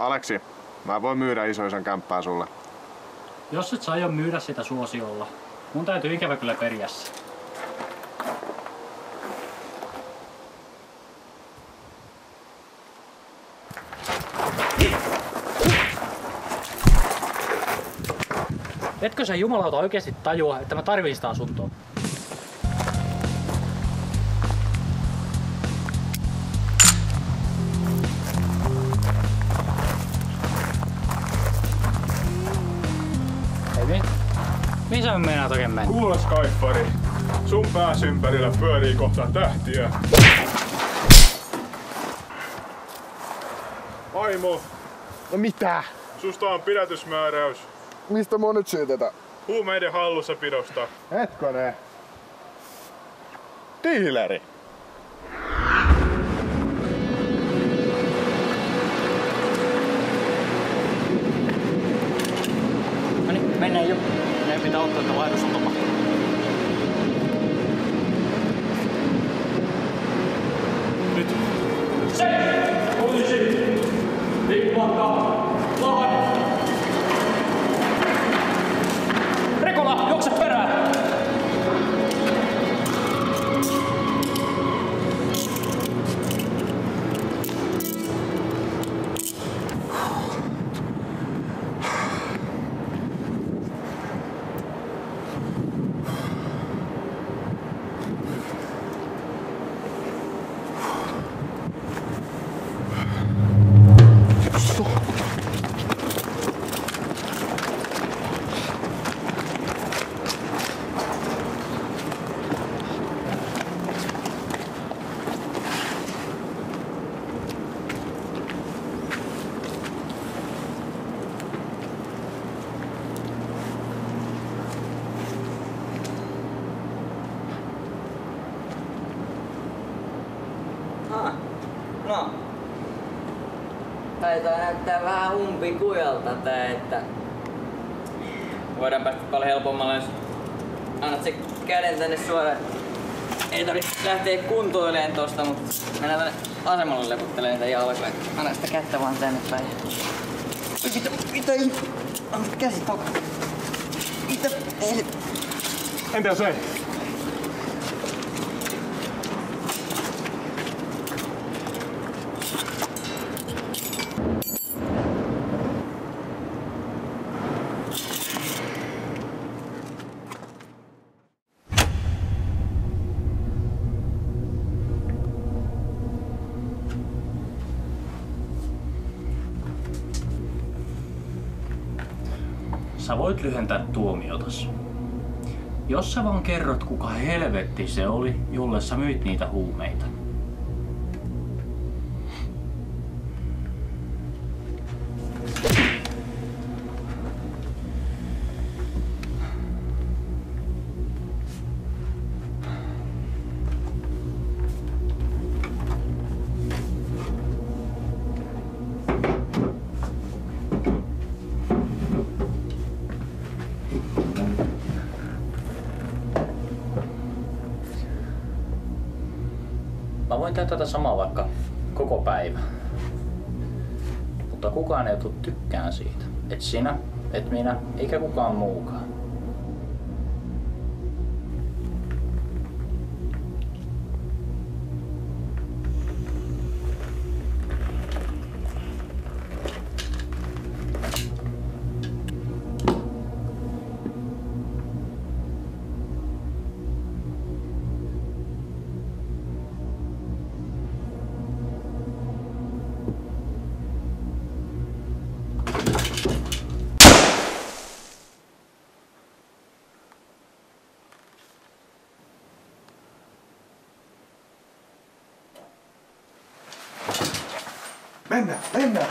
Aleksi, mä voin myydä isoisän kämppää sulle. Jos et sä aio myydä sitä suosiolla, mun täytyy ikävä kyllä periä se. Etkö sä jumalauta oikeesti tajua, että mä tarvin sitä asuntoa? Hei, mihin sä meinaat oikein mennä? Kuule Skyfari, sun pääs ympärillä pyörii kohta tähtiä. Aimo, No mitä? susta on pidätysmääräys Mistä mua nyt syytetään? huumeiden hallussapidosta. Hetkonen. Diileri. No niin, mennään jo. Meidän pitää ottaa, että vaihdos on tapahtunut. Nyt. Poliisi! Liikkumatta! Lavan! Rekola, juokse perään! No. Taitaa näyttää vähän umpikujalta tää, että voidaan päästä paljon helpommalla, jos annat se käden tänne suoraan. Ei tarvitse lähteä kuntoileen tosta, mutta mennään tänne asemalle leputtelemaan niitä jalkoja. Anna sitä kättä vaan tänne päin. Mitä anna käsi takaa. Mitä? Entä jos ei? Sä voit lyhentää tuomiotas. Jos sä vaan kerrot, kuka helvetti se oli, jolle sä myit niitä huumeita. Mä voin tehdä tätä samaa vaikka koko päivä. Mutta kukaan ei tule tykkään siitä. Et sinä, et minä, eikä kukaan muukaan. Mennään, mennään!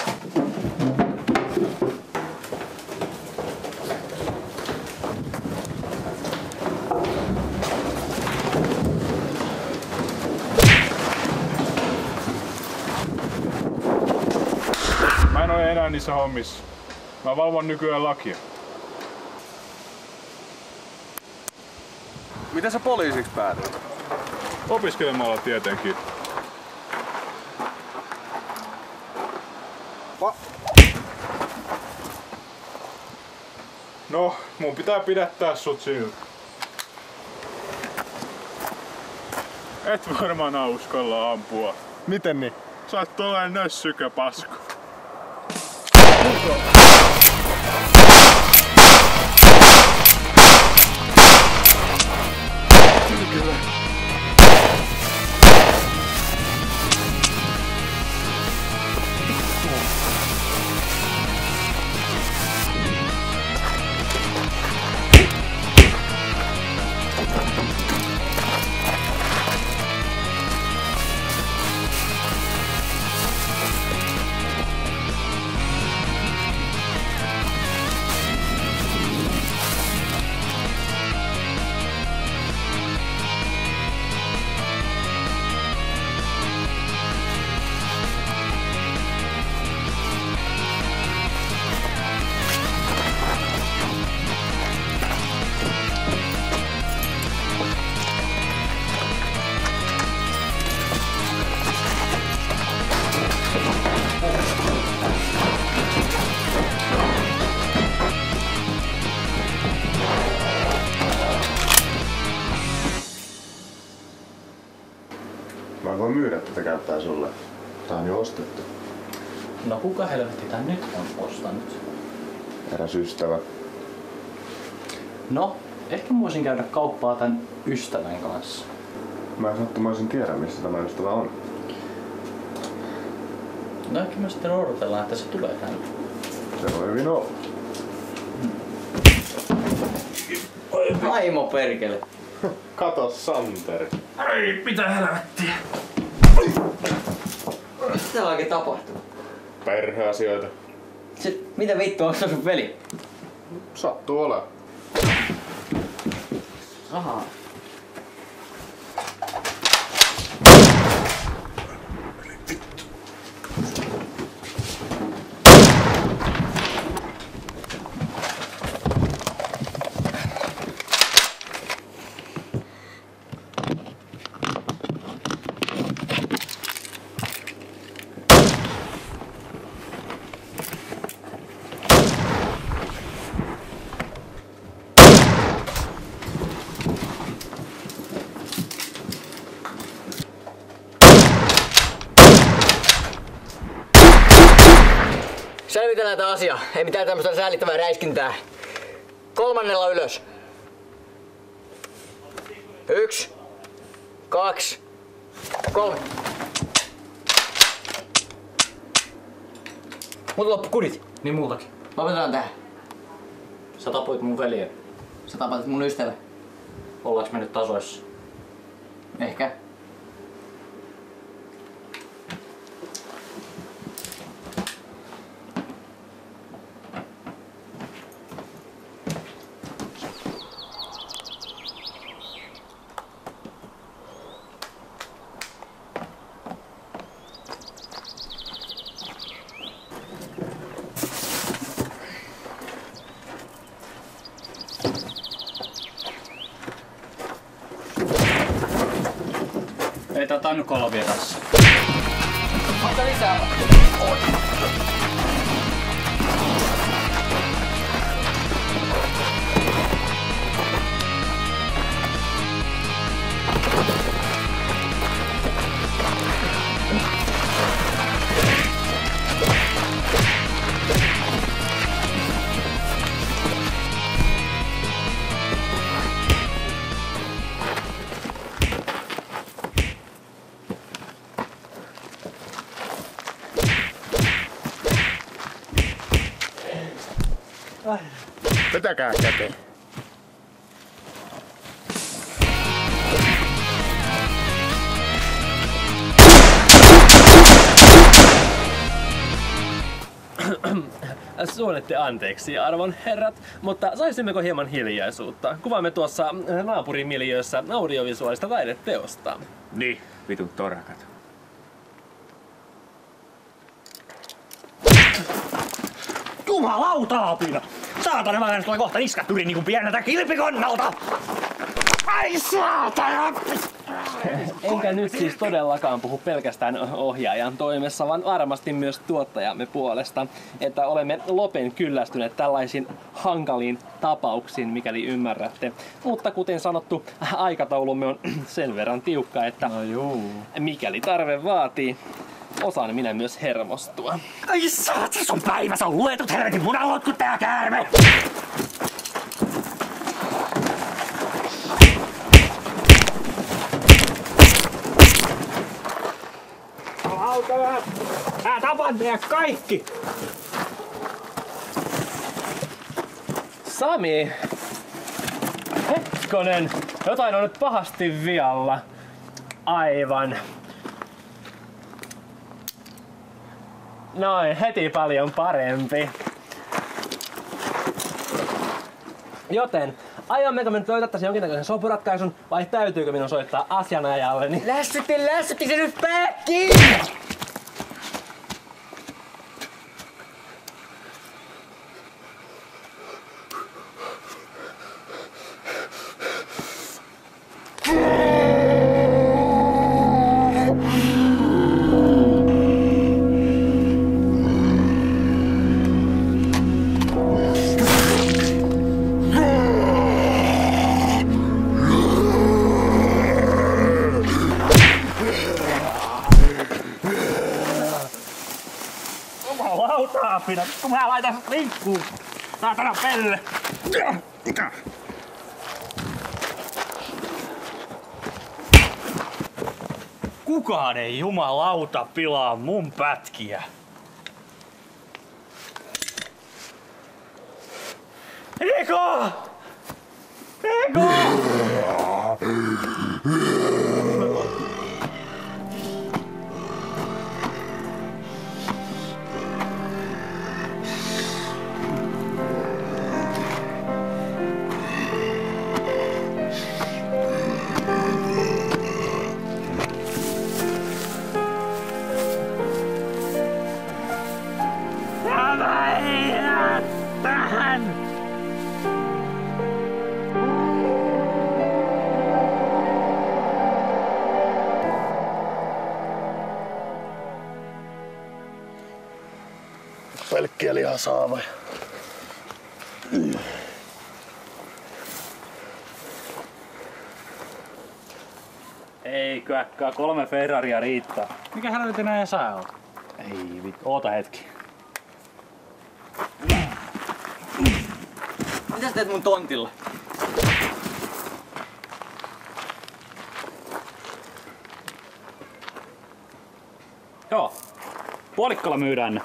Mä en ole enää niissä hommissa. Mä valvon nykyään lakia. Miten sä poliisiksi päädyit? Opiskelemalla tietenkin. No, mun pitää pidättää sut siltä. Et varmaan uskalla ampua. Miten niin? Sä oot tolleen nössykä pasku. Mä voin myydä tätä käyttää sulle. Tää on jo ostettu. No kuka helvetti tän nyt on ostanut? Eräs ystävä. No, ehkä mä voisin käydä kauppaa tän ystävän kanssa. Mä en sattumoisin tiedä, missä tämä ystävä on. No ehkä me sitten odotellaan, että se tulee tänne. Se voi hyvin olla. Vaimo perkele. Kato, Santeri. Ei, mitä helvettiä? Mitä täällä oikein tapahtuu? Perheasioita. Mitä vittua, onko se sun veli? Sattuu olemaan. Ahaa. Selvitellään tää asia. Ei mitään tämmöstä säälittävää räiskintää. 3. ylös. 1, 2, 3. Multa loppu kudit. Niin multakin. Lopetetaan tähän. Sä tapoit mun veljen. Sä tapatit mun ystävä. Ollaanko me nyt tasoissa? Ehkä. Ei tää tainnut olla vielä tässä. Ota lisää. Vetäkää käteen. Suonette anteeksi, arvon herrat, mutta saisimmeko hieman hiljaisuutta? Kuvaamme tuossa naapurimiljöössä audiovisuaalista taideteosta. Niin, vitun torakat. Jumalauta, apina! Saatana, mä tulee kohta niskat yli niinku pieneltä kilpikonnalta! Ai saatana! Enkä nyt siis todellakaan puhu pelkästään ohjaajan toimessa, vaan varmasti myös tuottajamme puolesta, että olemme lopen kyllästyneet tällaisiin hankaliin tapauksiin, mikäli ymmärrätte. Mutta kuten sanottu, aikataulumme on sen verran tiukka, että mikäli tarve vaatii, osaan minä myös hermostua. Ai saatana, sun päivässä on luetut helvetin munalotku tää käärme! Mä tapan teidät kaikki! Sami! Hetkonen! Jotain on nyt pahasti vialla. Aivan. Noin, heti paljon parempi. Joten, aiommeko me nyt löytää tässä jonkinnäköisen sopuratkaisun vai täytyykö minun soittaa asianajalle? Niin... Lässytti se nyt päkkiin! Pidä, kun mä laitan sut linkkuun. Saatana pelle. Kukaan ei jumalauta pilaa mun pätkiä. Eko! Eko! Pelkkiä lihasaavoja. Ei kyäkkää, 3 Ferraria riittää. Mikä helvetin näin sä oot? Ei vittu, oota hetki. Mitä sä teet mun tontilla? Joo, puolikkolla myydään ne.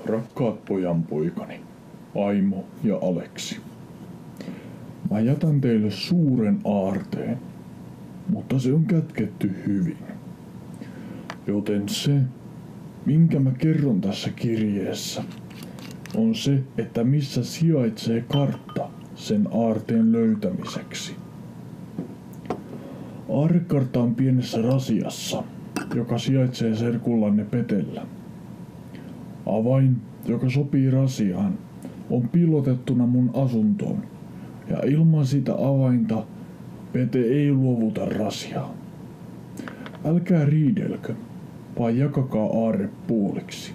Rakkaat pojanpoikani, Aimo ja Aleksi. Mä jätän teille suuren aarteen, mutta se on kätketty hyvin. Joten se, minkä mä kerron tässä kirjeessä, on se, että missä sijaitsee kartta sen aarteen löytämiseksi. Aarrekartta on pienessä rasiassa, joka sijaitsee serkullanne Petellä. Avain, joka sopii rasiaan, on piilotettuna mun asuntoon, ja ilman sitä avainta Pete ei luovuta rasiaa. Älkää riidelkö, vaan jakakaa aarre puoliksi.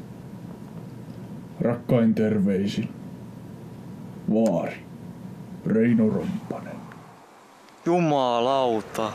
Rakkain terveisin. Vaari. Reino Romppanen. Jumalauta.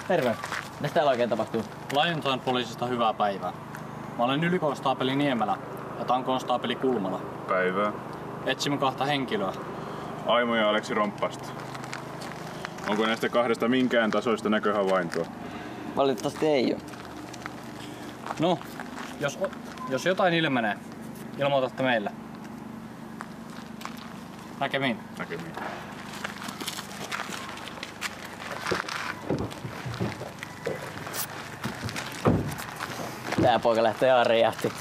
Terve. Mitä täällä oikein tapahtuu? Laajentojen poliisista hyvää päivää. Mä olen ylikonstaapeli Niemelä ja tää on konstaapeli Kulmala. Päivää. Etsimme 2 henkilöä. Aimo ja Aleksi Romppasta. Onko näistä 2 minkään tasoista näköhavaintoa? Valitettavasti ei oo. No, jos jotain ilmenee, ilmoitatte meille. Näkemiin. Näkemiin. Tää poika lähtee aarrejahtiin.